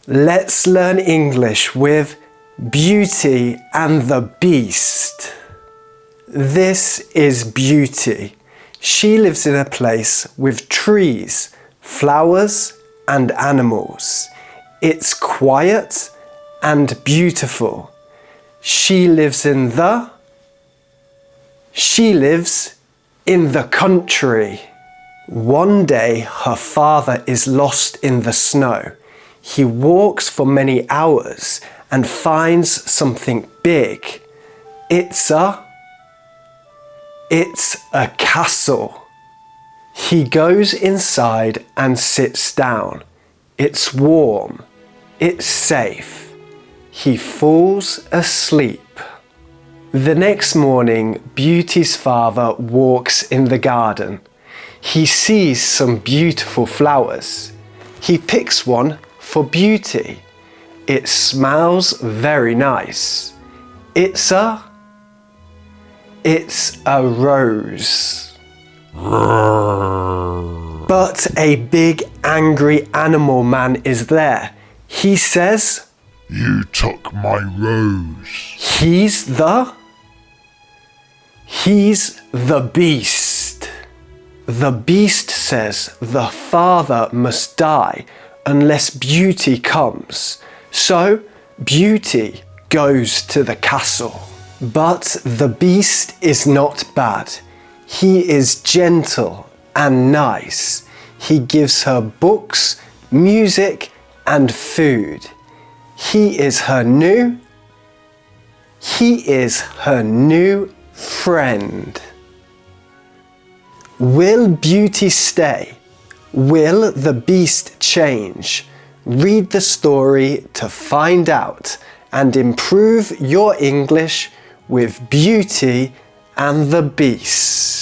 Let's learn English with Beauty and the Beast. This is Beauty. She lives in a place with trees, flowers, and animals. It's quiet and beautiful. She lives in the country. One day her father is lost in the snow. He walks for many hours and finds something big. It's a castle. He goes inside and sits down. It's warm. It's safe. He falls asleep. The next morning, Beauty's father walks in the garden. He sees some beautiful flowers. He picks one for Beauty. It smells very nice. It's a rose. But a big angry animal man is there. He says, "You took my rose." He's the beast. The beast says the father must die unless Beauty comes. So Beauty goes to the castle. But the beast is not bad. He is gentle and nice. He gives her books, music, and food. He is her new friend. Will Beauty stay? Will the beast change? Read the story to find out and improve your English with Beauty and the Beast.